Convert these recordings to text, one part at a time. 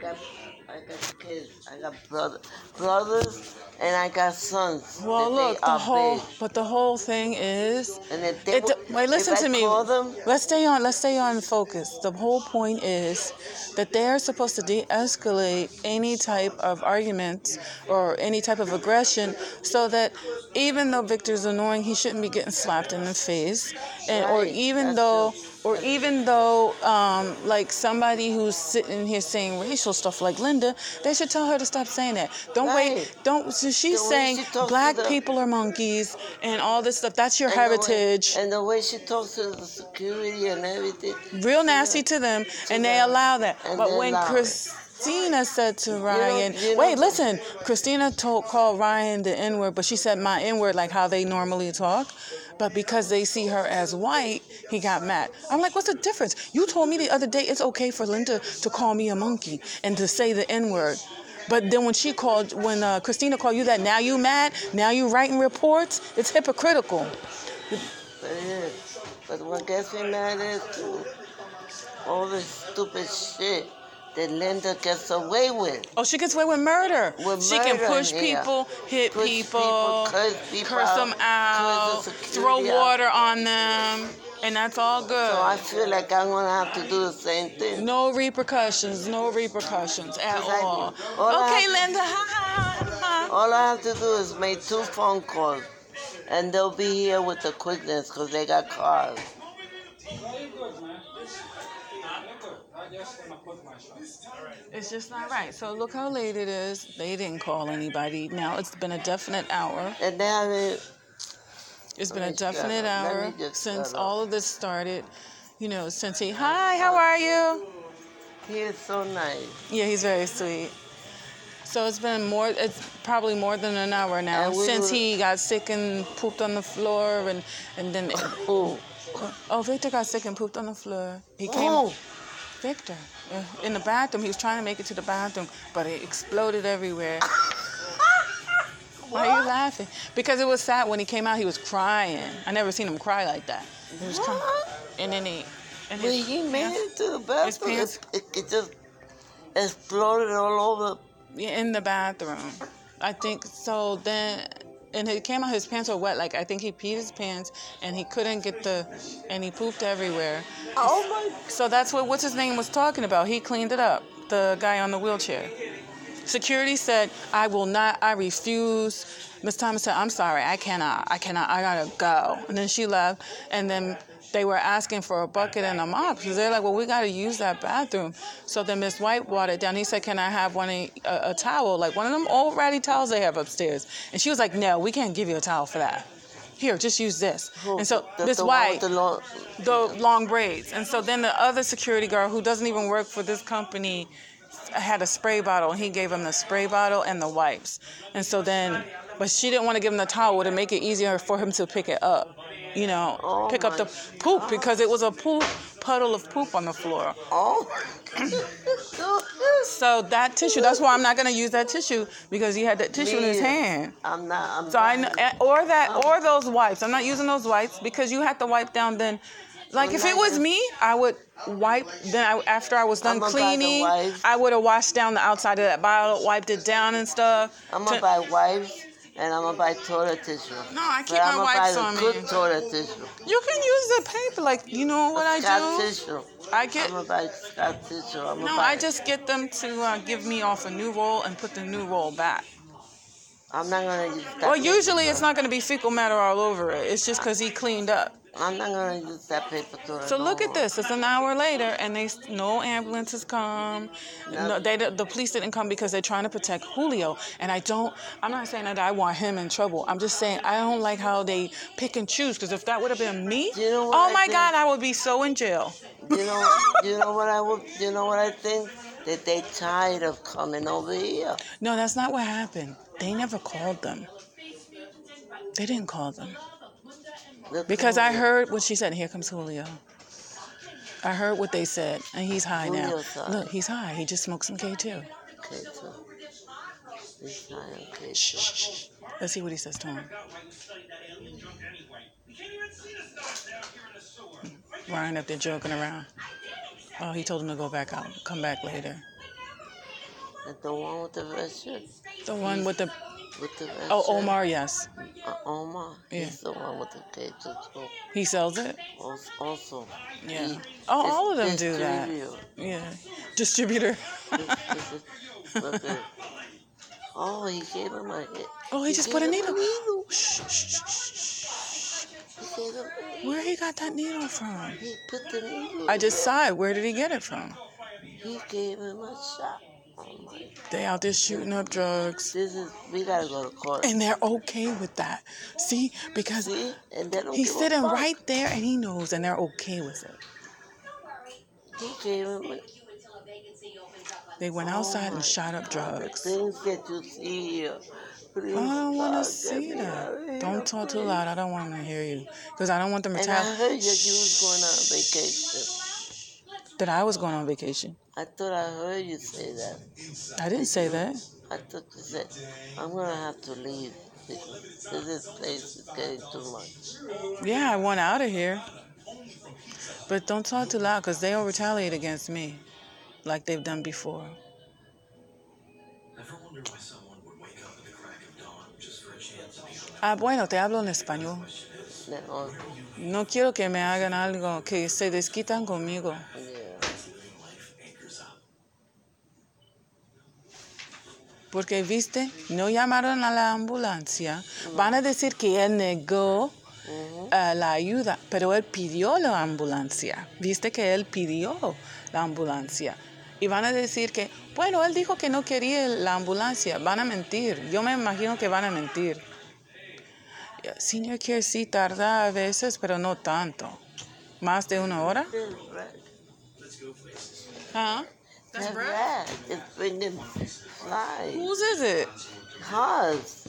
got kids. I got brothers, and I got sons. Well, look, the whole thing is, And if wait, listen to me. Them, let's stay on focus. The whole point is that they are supposed to de-escalate any type of arguments or any type of aggression, so that even though Victor's annoying, he shouldn't be getting slapped in the face, and or even though like somebody who's sitting here saying racial stuff like Linda, they should tell her to stop saying that. So she's saying black people are monkeys and all this stuff. That's your heritage. And the way she talks to the security and everything. Real nasty to them, and they allow that. But when Christina said to Ryan, listen, Christina called Ryan the N-word, but she said my N-word like how they normally talk. But because they see her as white, he got mad. I'm like, what's the difference? You told me the other day it's okay for Linda to call me a monkey and to say the N-word. But then when Christina called you that, now you mad? Now you writing reports? It's hypocritical. But what gets me mad is all this stupid shit that Linda gets away with. Oh, she gets away with murder. She can push people, hit people, curse them out, throw water on them, and that's all good. So I feel like I'm going to have to do the same thing. No repercussions at all. Okay, Linda, all I have to do is make 2 phone calls, and they'll be here with the quickness because they got cars. It's just not right. So look how late it is. They didn't call anybody. Now it's been a definite hour. And they haven't. It's been a definite hour since all of this started. You know, since hi, how are you? He is so nice. Yeah, he's very sweet. So it's probably more than an hour now since he got sick and pooped on the floor and then. Oh, Victor got sick and pooped on the floor. He came. Victor, in the bathroom. He was trying to make it to the bathroom, but it exploded everywhere. Why are you laughing? Because it was sad when he came out. He was crying. I never seen him cry like that. He was crying, and then he made it to the bathroom. It just exploded all over. Yeah, in the bathroom. I think so. Then. And it came out, his pants were wet. Like, I think he peed his pants, and he couldn't get and he pooped everywhere. Oh, my. So that's what's his name was talking about. He cleaned it up, the guy on the wheelchair. Security said, I refuse. Miss Thomas said, I'm sorry, I cannot, I gotta go. And then she left, and then they were asking for a bucket and a mop because they're like, well, we got to use that bathroom. So then Miss White watered it down. He said, can I have a towel, like one of them old ratty towels they have upstairs? And she was like, no, we can't give you a towel for that. Here, just use this. And so Miss White, the long braids. And so then the other security guard who doesn't even work for this company had a spray bottle, and he gave him the spray bottle and the wipes. And so then, but she didn't want to give him the towel to make it easier for him to pick it up. You know, pick up the poop because it was a puddle of poop on the floor. Oh. So that tissue, that's why I'm not going to use that tissue because he had that tissue in his hand. I'm not. So I know, or those wipes. I'm not using those wipes because you have to wipe down then. Like if it was me, I would wipe. Then after I was done cleaning, I would have washed down the outside of that bottle, wiped it down and stuff. I'm going to buy wipes. And I'm going to buy toilet tissue. No, I keep my wipes on me. Good toilet tissue. You can use the paper, like, you know what I do? Scott tissue. I'm going to buy Scott tissue. I just get them to give me off a new roll and put the new roll back. I'm not going to use that. Well, usually it's not going to be fecal matter all over it. It's just because he cleaned up. I'm not going to use that paper toilet. So look at this. It's an hour later, and no ambulances come. No, the police didn't come because they're trying to protect Julio. And I'm not saying that I want him in trouble. I'm just saying I don't like how they pick and choose. Because if that would have been me, God, I would be so in jail. You know what I think? That they tired of coming over here. No, that's not what happened. They never called them. They didn't call them. Because I heard what she said. Here comes Julio. I heard what they said, and he's high now. Look, he's high. He just smoked some K2. K2. He's high on K2. Shh. Let's see what he says to him. Ryan up there joking around. Oh, he told him to go back out. Come back later. And the one with the red shirt? The one with the... With the red Oh, shirt? Omar, yes. Omar? Yeah. He's the one with the cages too. He sells it? Also. Yeah. All of them do that. Distributor. Yeah. Distributor. Look at... Oh, he gave him a hit. Oh, he just put a needle. Shh, shh, shh, shh. He gave him a needle. Where he got that needle from? He put the needle. I just saw it. Where did he get it from? He gave him a shot. Oh my. They out there shooting up drugs. We gotta go to court. And they're okay with that. See? Because And they don't he's give sitting a fuck. right there and he knows and they're okay with it. He gave him a... They went outside and shot up drugs. Things that you see here. Please, I don't want God, to see get me out that. of here, Don't talk too please. loud. I don't want them to hear you. Because I don't want them to And tell... I heard that you was going on vacation. That I was going on vacation. I thought I heard you say that. I didn't say that. I thought you said, I'm going to have to leave because this place is getting too much. Yeah, I want out of here. But don't talk too loud because they'll retaliate against me like they've done before. Ever wonder why someone would wake up at the crack of dawn just for a chance to be Ah, bueno, te hablo en español. No, No quiero que me hagan algo, que se desquitan conmigo. yeah. Porque, viste, no llamaron a la ambulancia. Van a decir que él negó la ayuda, pero él pidió la ambulancia. Viste que él pidió la ambulancia. Y van a decir que, bueno, él dijo que no quería la ambulancia. Van a mentir. Yo me imagino que van a mentir. Senior Care sí tarda a veces, pero no tanto. ¿Más de una hora? Huh? That's rat. It's bringing flies. Whose is it? Cars.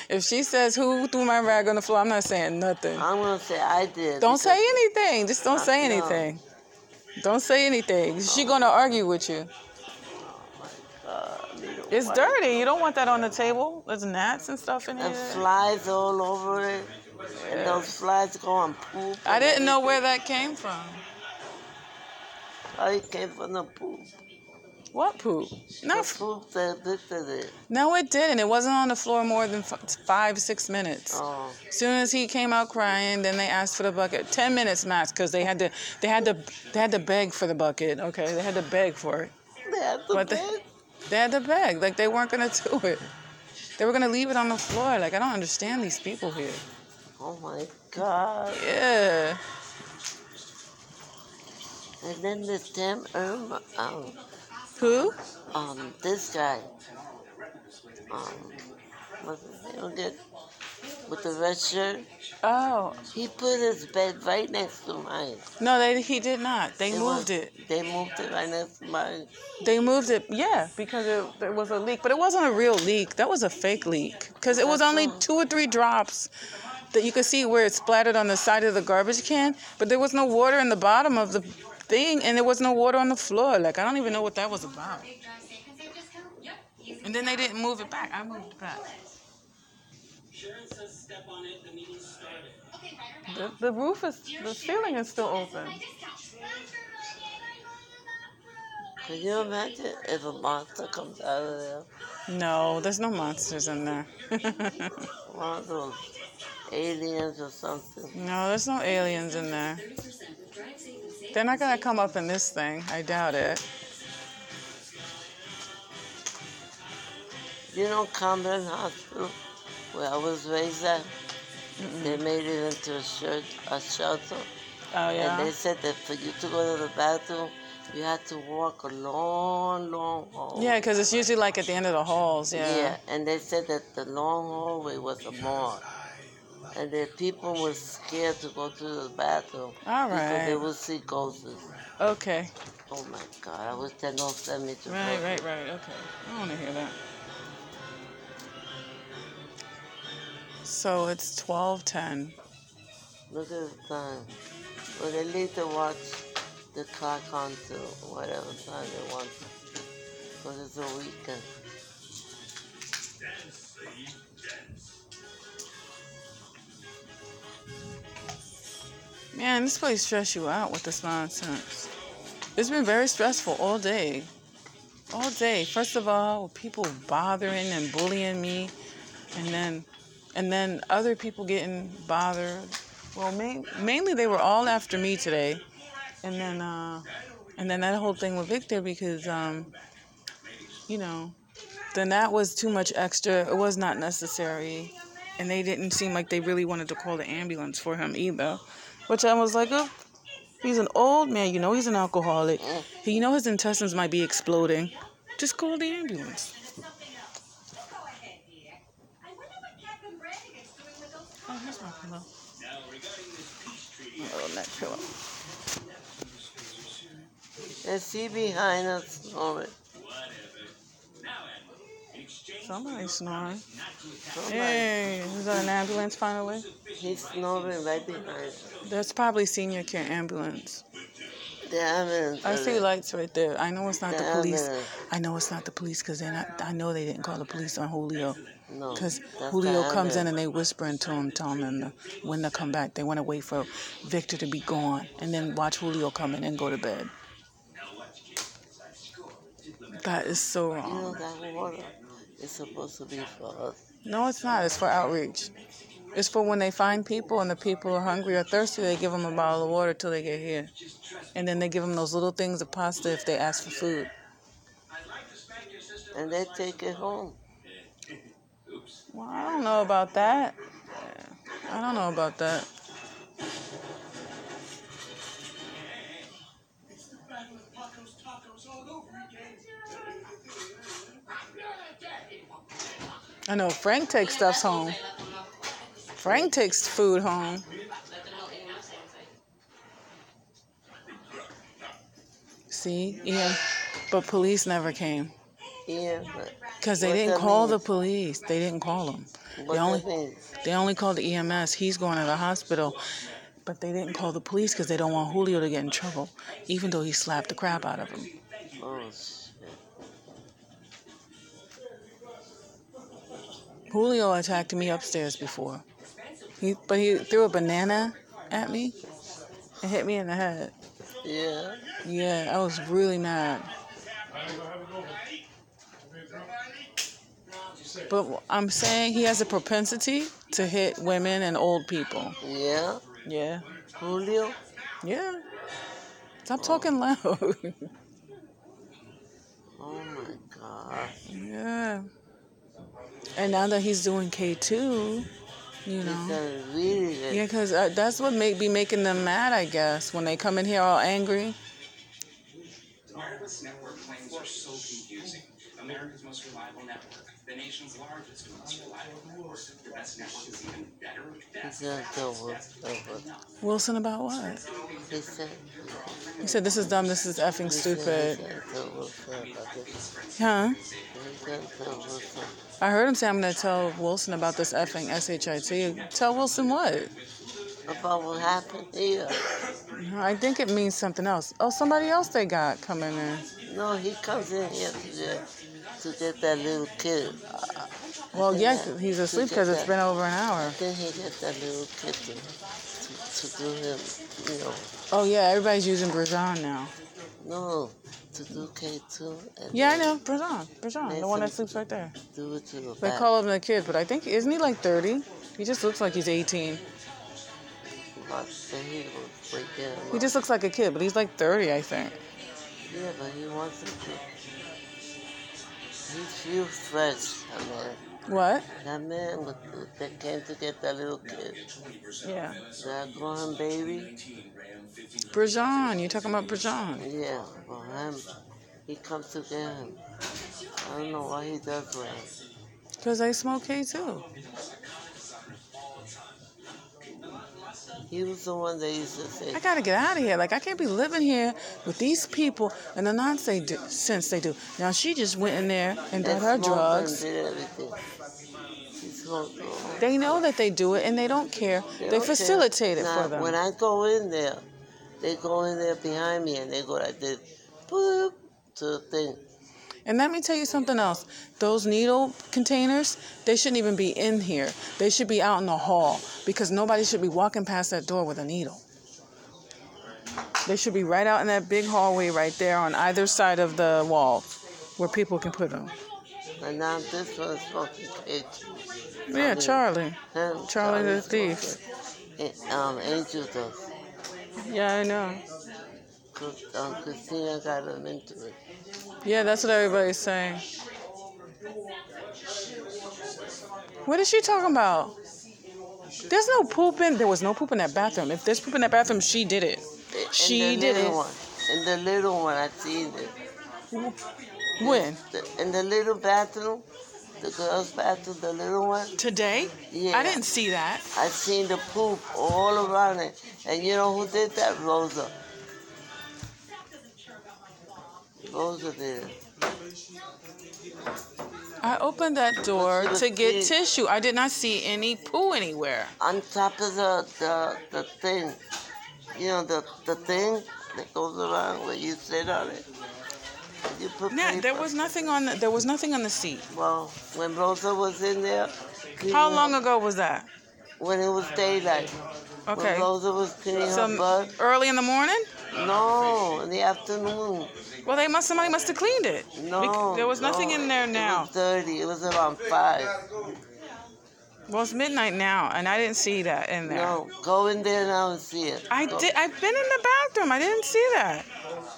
If she says who threw my rag on the floor, I'm not saying nothing. I'm going to say I did. Don't say anything. Just don't say anything. Don't say anything. She's going to argue with you. It's dirty. You don't want that on the table. There's gnats and stuff in here. And flies all over it. And those flies go and poop. I didn't know where that came from. Oh, it came from the poop. What poop? No, The poop that lifted it. no, it didn't. It wasn't on the floor more than 5-6 minutes. Oh. As soon as he came out crying, then they asked for the bucket. 10 minutes max, because they had to beg for the bucket. Okay, they had to beg for it. They had to But beg? They had to beg. Like they weren't gonna do it. They were gonna leave it on the floor. Like I don't understand these people here. Oh my God. Yeah. And then this damn Irma, Who? this guy, what's his name again? With the red shirt. Oh. He put his bed right next to mine. No, he did not. They moved it. They moved it right next to mine. They moved it, yeah, because there was a leak. But it wasn't a real leak. That was a fake leak. Because it was only 2 or 3 drops that you could see where it splattered on the side of the garbage can. But there was no water in the bottom of the thing, and there was no water on the floor. Like, I don't even know what that was about. And then they didn't move it back. I moved it back. The roof is, the ceiling is still open. Can you imagine if a monster comes out of there? No, there's no monsters in there. One of those aliens or something. No, there's no aliens in there. They're not going to come up in this thing. I doubt it. You know Camden Hospital, where I was raised at? They made it into a shelter. Oh, yeah? And they said that for you to go to the bathroom, you had to walk a long, long hall. Yeah, because it's usually like at the end of the halls, Yeah, and they said that the long hallway was a morgue. And that people were scared to go to the bathroom. All Because right. they would see ghosts. Okay. Oh my God, I wish they don't send me to Right. prison. Okay. I want to hear that. So it's 12:10. Look at the time. Well, they need to watch the clock on to whatever time they want. Because it's a weekend. Man, this place stress you out with this nonsense. It's been very stressful all day. all day. First of all, people bothering and bullying me, and then other people getting bothered. Well, mainly they were all after me today, and then that whole thing with Victor because you know, then that was too much extra. It was not necessary, and they didn't seem like they really wanted to call the ambulance for him either, which I was like, oh, he's an old man. You know, he's an alcoholic. You know, his intestines might be exploding. Just call the ambulance. Oh, here's my pillow. My little neck pillow. Is he behind us snoring? Somebody's snoring. Somebody. Hey, is that an ambulance finally? He's snoring right behind us. That's probably senior care ambulance. The ambulance. I see lights right there. I know it's not the police. ambulance. I know it's not the police because I know they didn't call the police on Julio. No. Because that's Julio the comes in ambulance. and they whispering to him, telling him when to come back. They want to wait for Victor to be gone and then watch Julio come in and go to bed. That is so You know wrong. that water is supposed to be for us. No, it's not. It's for outreach. It's for when they find people and the people are hungry or thirsty, they give them a bottle of water till they get here. And then they give them those little things of pasta if they ask for food. And they take it home. Well, I don't know about that. I don't know about that. I know Frank takes stuff home. Frank takes food home. See? Yeah. But police never came. Yeah, but Because they what didn't that call the means? police. They didn't call them. What that means? They only called the EMS. He's going to the hospital. But they didn't call the police because they don't want Julio to get in trouble, even though he slapped the crap out of him. Oh, shit. Julio attacked me upstairs before. But he threw a banana at me and hit me in the head. Yeah. Yeah, I was really mad. But I'm saying he has a propensity to hit women and old people. Yeah. Yeah. Julio? Yeah. Stop talking loud. Oh my God. Yeah. And now that he's doing K2, you know. That's really Yeah, because that's what be making them mad, I guess, when they come in here all angry. Wireless network claims are so confusing. America's most reliable network, the nation's largest and most reliable network. The best network is even better. He's gonna tell Wilson about what? He said. He said, this is dumb, this is effing stupid. He's gonna tell Wilson about this. Huh? He's gonna tell Wilson. I heard him say, I'm going to tell Wilson about this effing SHIT. Tell Wilson what? About what happened here. I think it means something else. Oh, somebody else they got coming in. No, he comes in here to get that little kid. Well, yeah, he's asleep because it's been over an hour. Then he gets that little kid to do him, you know. Oh, yeah, everybody's using Brajan now. No, to do K2. And Yeah, I know. Brajan, the one that sleeps right there. do it to the They back. call him the kid, but I think, isn't he like 30? He just looks like he's 18. But then he will wake him He up. just looks like a kid, but he's like 30, I think. Yeah, but he wants him to. He feels fresh, that man. What? That man that came to get that little kid. Yeah. That growing baby. Brajan, you talking about Brajan? Yeah, well, he comes to get him. I don't know why he does that. Because they smoke K2. He was the one that used to say, I gotta get out of here. Like, I can't be living here with these people and the nonsense they do. Now, she just went in there and did her smoked and drugs. did everything. He smoked all. They know that they do it and they don't care. They don't care. facilitate it Now, for them. when I go in there, they go in there behind me and they go like this, boop, to the thing. And let me tell you something else. Those needle containers, they shouldn't even be in here. They should be out in the hall because nobody should be walking past that door with a needle. They should be right out in that big hallway right there on either side of the wall. where people can put them. And now this one's smoking cage. Yeah, Charlie. Him, Charlie the smoking. thief. Angel does. Yeah, I know. Christina got him into it. Yeah, that's what everybody's saying. What is she talking about? There's no poop in. There was no poop in that bathroom. If there's poop in that bathroom, she did it. She did it. In the little one, I seen it. When? In the little bathroom, the girls' bathroom, the little one. Today? Yeah. I didn't see that. I seen the poop all around it. And you know who did that? Rosa. Rosa did it. I opened that door But she to was get big. tissue. I did not see any poo anywhere. On top of the thing, you know, the thing that goes around where you sit on it. You put Yeah, paper. there was nothing on the seat. Well, when Rosa was in there. How long ago was that? When it was daylight. Okay. When Rosa was cleaning her Some butt. early in the morning? No, in the afternoon. Well, somebody must have cleaned it. No. There was nothing in there now. It was dirty. It was around 5. Well, it's midnight now, and I didn't see that in there. No, go in there now and see it. Go. I've been in the bathroom. I didn't see that.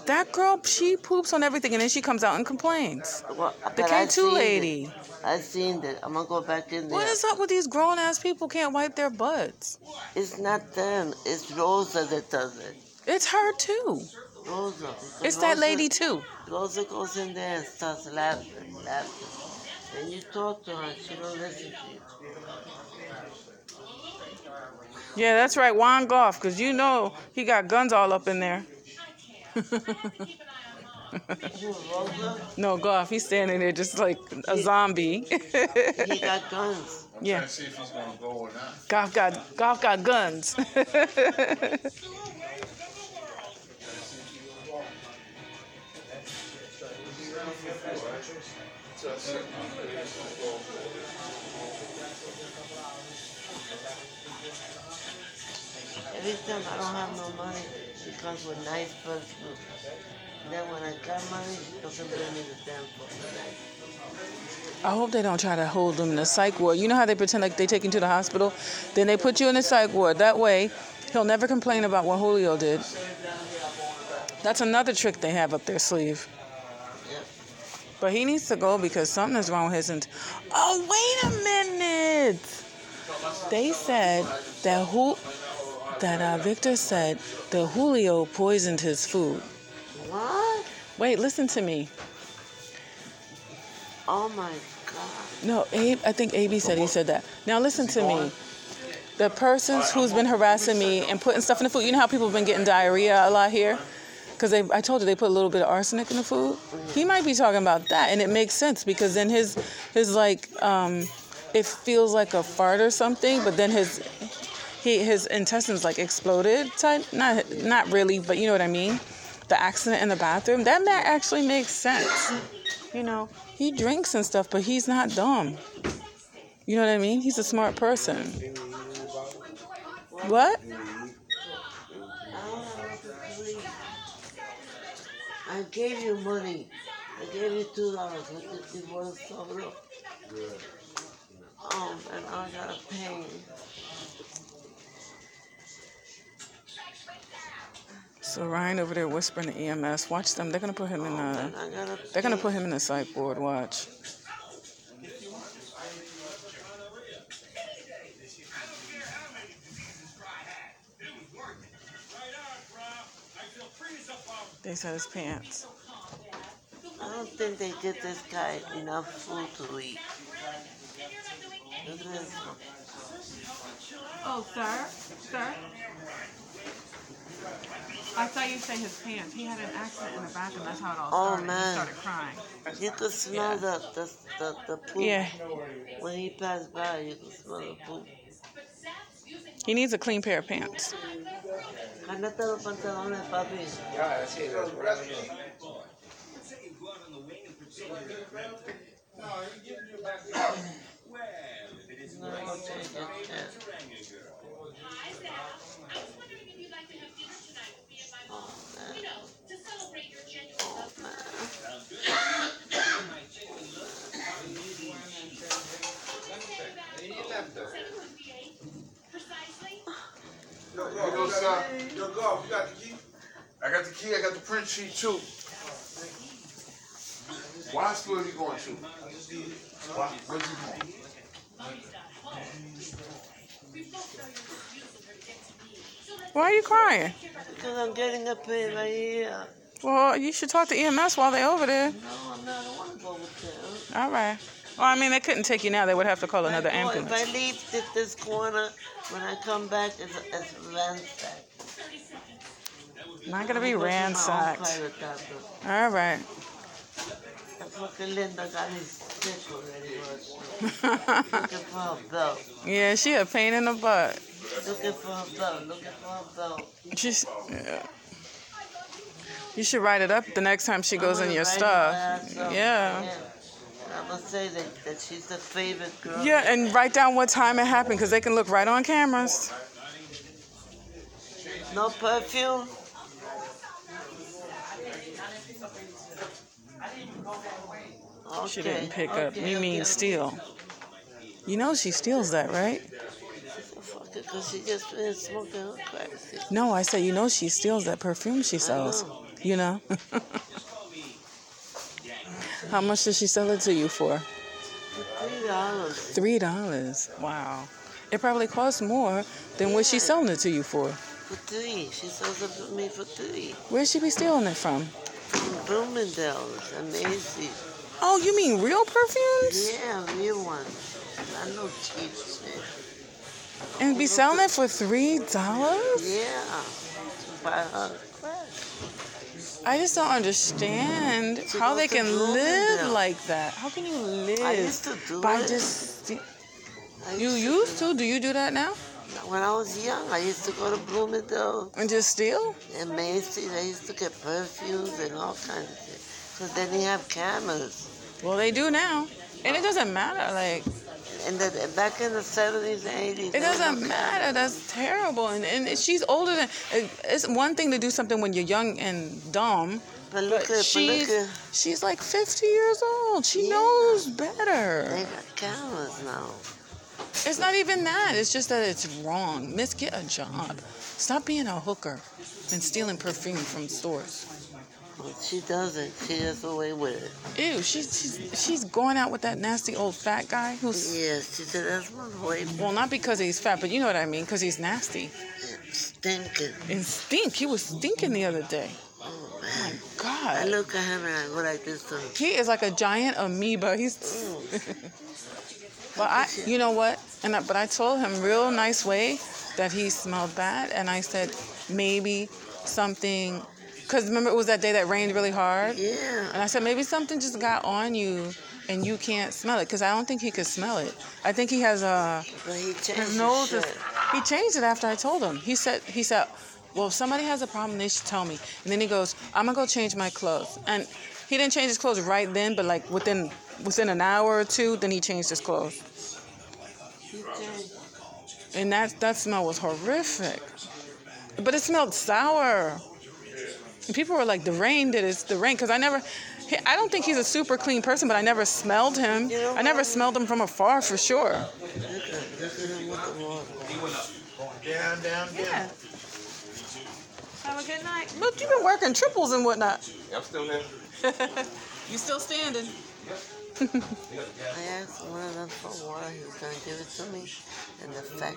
That girl, she poops on everything, and then she comes out and complains. Well, The but I K2 seen lady. it. I seen it. I'm gonna go back in there. What is up with these grown-ass people can't wipe their butts? It's not them. It's Rosa that does it. It's her, too. Rosa. It's that lady, too. Rosa goes in there and starts laughing. And you talk to her, she don't listen to you. Yeah, that's right, Juan Goff, because you know he got guns all up in there. Who, Rosa? No, Goff, he's standing there just like a zombie. He got guns. Yeah, See if he's gonna go or not. Goff got guns. Every time I don't have no money, she comes with nice perfume. Then when I got money, she doesn't bring me the damn fucking knife. I hope they don't try to hold them in the psych ward. You know how they pretend like they take you to the hospital? Then they put you in the psych ward. That way, he'll never complain about what Julio did. That's another trick they have up their sleeve. Yep. But he needs to go because something is wrong with his... Oh, wait a minute! They said that Victor said that Julio poisoned his food. What? Wait, listen to me. Oh my God. No, Abe, I think AB said he said that. Now listen to me. The persons who's been harassing me and putting stuff in the food, you know how people have been getting diarrhea a lot here? Because I told you they put a little bit of arsenic in the food. He might be talking about that, and it makes sense because then his like, it feels like a fart or something, but then his intestines like exploded. Not really, but you know what I mean? The accident in the bathroom, that actually makes sense. You know, he drinks and stuff, but he's not dumb. You know what I mean? He's a smart person. What? I gave you money. I gave you $2. What did you want to soda? And I gotta pay. So Ryan over there whispering to EMS. Watch them. They're gonna put him in the. They're gonna put him in the psych ward. Watch. They said his pants. I don't think they get this guy enough food to eat. Look at this. Oh, sir? Sir? I thought you said his pants. He had an accident in the bathroom. That's how it all started. Man. He started crying. You could smell the poop. Yeah. When he passed by, you could smell the poop. He needs a clean pair of pants. Cándate los pantalones, papi. No, go change your pants. Oh, man. Oh, man. print sheet too. What school are you going to? Where's you going? Why are you crying? Because I'm getting a pain in my ear. Well, you should talk to EMS while they're over there. No, I'm not. I don't want to go with them. All right. Well, I mean, they couldn't take you now. They would have to call another If ambulance. I leave this corner, when I come back, it's ransacked. Not going to be I'm going to my own ransacked. private doctor. All right. That fucking Linda got me sick already. Looking for her belt. Yeah, she a pain in the butt. Looking for her belt. Looking for her belt. She's, yeah. You should write it up the next time she goes in your stuff. Yeah. I'm going to say that she's the favorite girl. Yeah, and write down what time it happened because they can look right on cameras. No perfume? Okay. She didn't pick up. Okay, You mean okay. steal. You know she steals that, right? Because she just been smoking her crack. No, I said, you know she steals that perfume she sells. know. You know? How much does she sell it to you for? $3. $3. Wow. It probably costs more than what she's selling it to you for. For $3. She sells it to me for $3. Where'd she be stealing it from? From Bloomingdale's and Macy's. Oh, you mean real perfumes? Yeah, real ones. I know cheap shit. And be selling it for $3? Yeah. Buy her crack. I just don't understand She how goes they to can live Bloomingdale. like that. How can you live I used to do by it. just... I You do used to? Do you do that now? When I was young, I used to go to Bloomingdale And just steal? and Macy's. I used to get perfumes and all kinds of shit. Because then they have cameras. Well, they do now. And it doesn't matter. Like, And back in the 70s and 80s. it doesn't matter. That's terrible. And she's older than... It's one thing to do something when you're young and dumb. But look But at, she's like 50 years old. She Yeah. knows they better. got cameras now. It's not even that. It's just that it's wrong. Miss, get a job. Stop being a hooker and stealing perfume from stores. But she doesn't. She gets away with it. Ew, she's going out with that nasty old fat guy who's... Yes, she said that's my boyfriend. Well, not because he's fat, but you know what I mean, because he's nasty. Stinking. And stink. He was stinking the other day. Oh, My man. I God. look at him and I go like this to him. He is like a giant amoeba. He's... But you know what? But I told him real nice way that he smelled bad. And I said, maybe something... Because remember, it was that day that rained really hard? Yeah. And I said, maybe something just got on you and you can't smell it. Because I don't think he could smell it. I think he has a... But he changed His his nose is... shit. He changed it after I told him. He said, well, if somebody has a problem, they should tell me. And then he goes, I'm going to go change my clothes. And he didn't change his clothes right then, but like within an hour or two, then he changed his clothes. He changed. And that smell was horrific. But it smelled sour. And people were like, the rain did it. It's the rain. Because I don't think he's a super clean person, but I never smelled him. You know I never what? smelled him from afar for sure. Look at him with the water. Down, down, down. Yeah. Have a good night. Look, you've been working triples and whatnot. I'm still there. You still standing. I asked one of them for water. He was going to give it to me. And the fat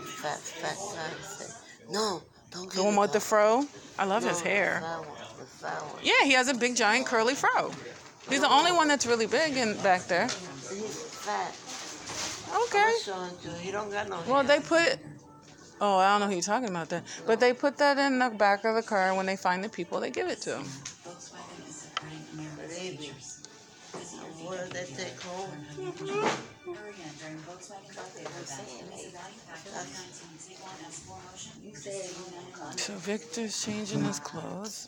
guy said, no, don't give The one it with the to fro? I love him." his No, hair. The fat one. Yeah, he has a big, giant, curly fro. He's the only one that's really big back there. He's fat. Okay. I'm showing you. He don't got no hair. Well, they put... Oh, I don't know who you're talking about that. But they put that in the back of the car, and when they find the people, they give it to them. Believe me. And what did they take home? So Victor's changing his clothes.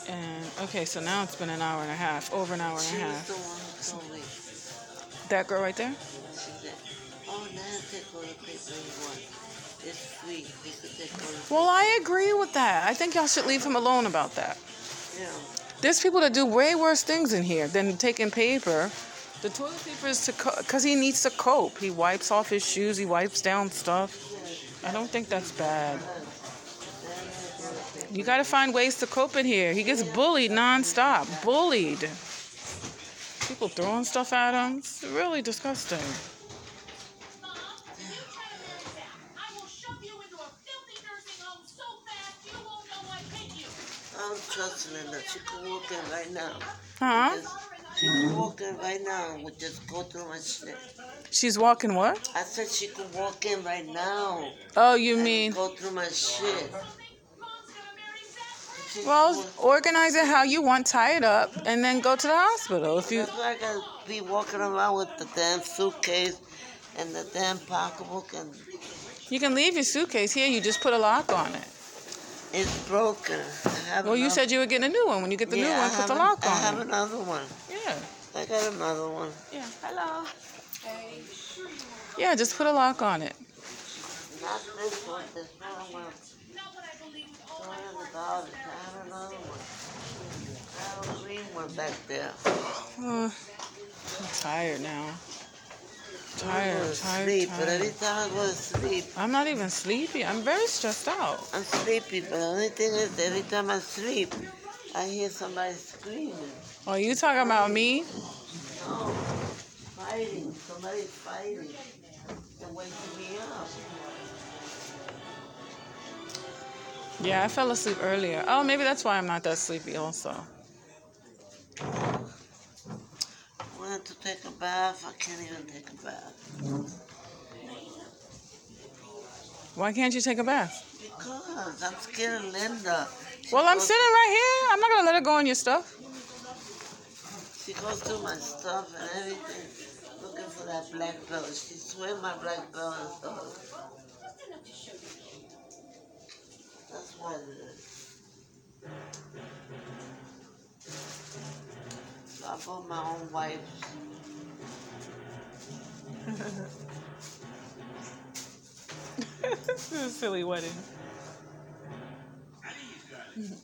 And, okay, so now it's been an hour and a half, over an hour and a She was half. the one who told me. That girl right there? She said, oh, now take all the paper you want. It's free. You could take all the Well, I agree with that. I think y'all should leave him alone about that. Yeah. There's people that do way worse things in here than taking paper. The toilet paper is because he needs to cope. He wipes off his shoes. He wipes down stuff. I don't think that's bad. You got to find ways to cope in here. He gets bullied nonstop. Bullied. People throwing stuff at him. It's really disgusting. I don't trust Linda. She could walk in right now. Huh? She could walk in right now and would just go through my shit. She's walking what? I said she could walk in right now. Oh, you and mean... go through my shit. Well, organize it how you want, tie it up, and then go to the hospital. If you... That's why I gotta be walking around with the damn suitcase and the damn pocketbook, and You can leave your suitcase here. You just put a lock on it. it's broken. I have Well, you another- said you were getting a new one. When you get the new Yeah, one, put the lock I have on it. another one. Yeah. I got another one. Yeah. Hello. Yeah, just put a lock on it. Not this one. This one. $200. I have another one. I have a green one back there. I'm tired now. I Tired, was tired, asleep, but every tired. time I go to sleep, I'm not even sleepy. I'm very stressed out. I'm sleepy. But the only thing is, every time I sleep, I hear somebody screaming. Oh, you talking about me? No, fighting. Somebody's fighting. They're waking me up. Yeah, I fell asleep earlier. Oh, maybe that's why I'm not that sleepy also. I wanted to take a bath. I can't even take a bath. Why can't you take a bath? Because I'm scared of Linda. Well, I'm sitting right here. I'm not going to let her go on your stuff. She goes through my stuff and everything, looking for that black belt. She swear my black belt and stuff. That's why it is. So I bought my own wipes. This is a silly wedding. And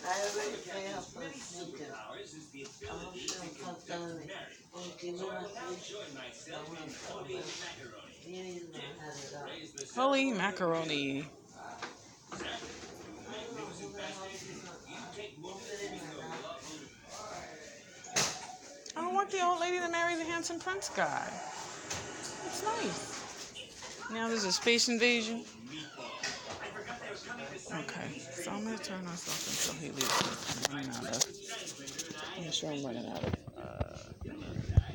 I already paid her for the sneakers. I hope she don't come telling me, oh, give me my sneakers. I want to come back. You didn't even have it up. Holy macaroni. I don't want the old lady to marry the handsome prince guy. It's nice. Now there's a space invasion. Okay, so I'm gonna turn us off until he leaves. I'm sure I'm running out of